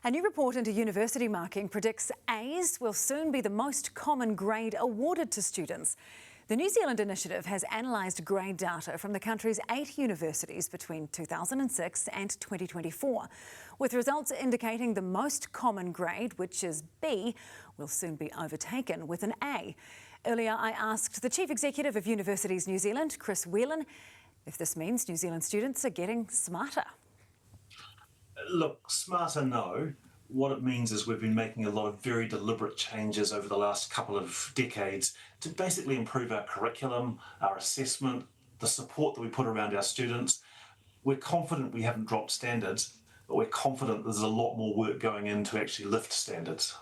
A new report into university marking predicts A's will soon be the most common grade awarded to students. The New Zealand initiative has analysed grade data from the country's 8 universities between 2006 and 2024, with results indicating the most common grade, which is B, will soon be overtaken with an A. Earlier, I asked the Chief Executive of Universities New Zealand, Whelan, if this means New Zealand students are getting smarter. Look, smarter, no. What it means is we've been making a lot of very deliberate changes over the last couple of decades to basically improve our curriculum, our assessment, the support that we put around our students. We're confident we haven't dropped standards, but we're confident there's a lot more work going in to actually lift standards.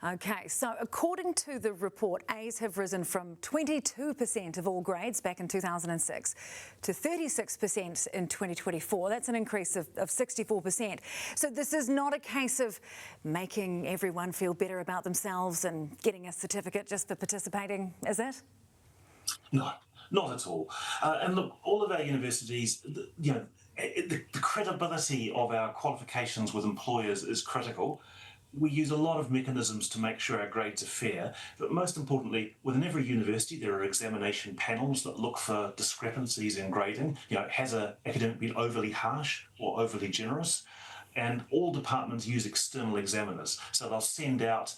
Okay, so according to the report, A's have risen from 22% of all grades back in 2006 to 36% in 2024. That's an increase of 64%. So this is not a case of making everyone feel better about themselves and getting a certificate just for participating, is it? No, not at all. And look, all of our universities, the credibility of our qualifications with employers is critical. We use a lot of mechanisms to make sure our grades are fair, but most importantly, within every university there are examination panels that look for discrepancies in grading. Has an academic been overly harsh or overly generous? And all departments use external examiners. So they'll send out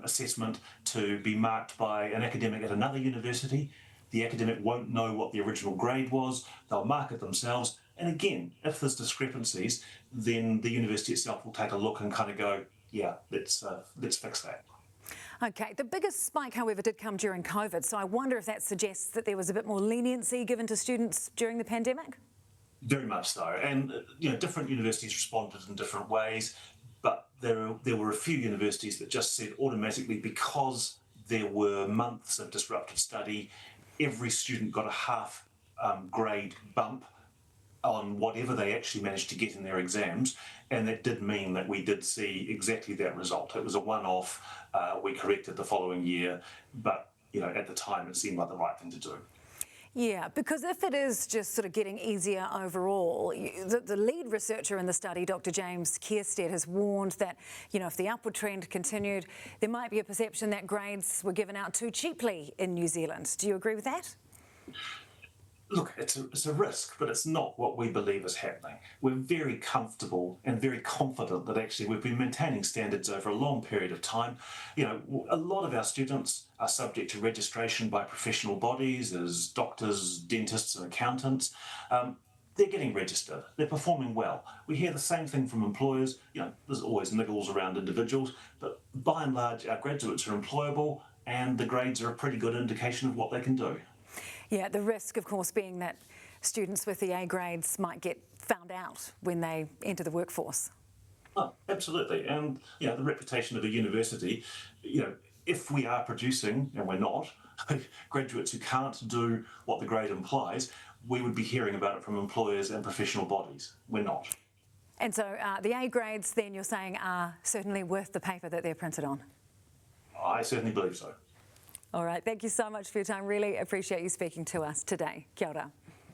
assessment to be marked by an academic at another university. The academic won't know what the original grade was. They'll mark it themselves. And again, if there's discrepancies, then the university itself will take a look and kind of go, yeah, let's fix that. Okay, the biggest spike, however, did come during COVID, so I wonder if that suggests that there was a bit more leniency given to students during the pandemic? Very much so, and different universities responded in different ways, but there were a few universities that just said automatically, because there were months of disrupted study, every student got a half grade bump on whatever they actually managed to get in their exams, and that did mean that we did see exactly that result. It was a one-off, we corrected the following year, but at the time it seemed like the right thing to do. Yeah, because if it is just sort of getting easier overall, the lead researcher in the study, Dr. James Kierstead, has warned that, if the upward trend continued, there might be a perception that grades were given out too cheaply in New Zealand. Do you agree with that? Look, it's a risk, but it's not what we believe is happening. We're very comfortable and very confident that actually we've been maintaining standards over a long period of time. A lot of our students are subject to registration by professional bodies as doctors, dentists and accountants. They're getting registered, they're performing well. We hear the same thing from employers. There's always niggles around individuals, but by and large our graduates are employable and the grades are a pretty good indication of what they can do. Yeah, the risk, of course, being that students with the A grades might get found out when they enter the workforce. Oh, absolutely. And, the reputation of a university, if we are producing, and we're not, graduates who can't do what the grade implies, we would be hearing about it from employers and professional bodies. We're not. And so the A grades, then you're saying, are certainly worth the paper that they're printed on? I certainly believe so. All right, thank you so much for your time. Really appreciate you speaking to us today. Kia ora.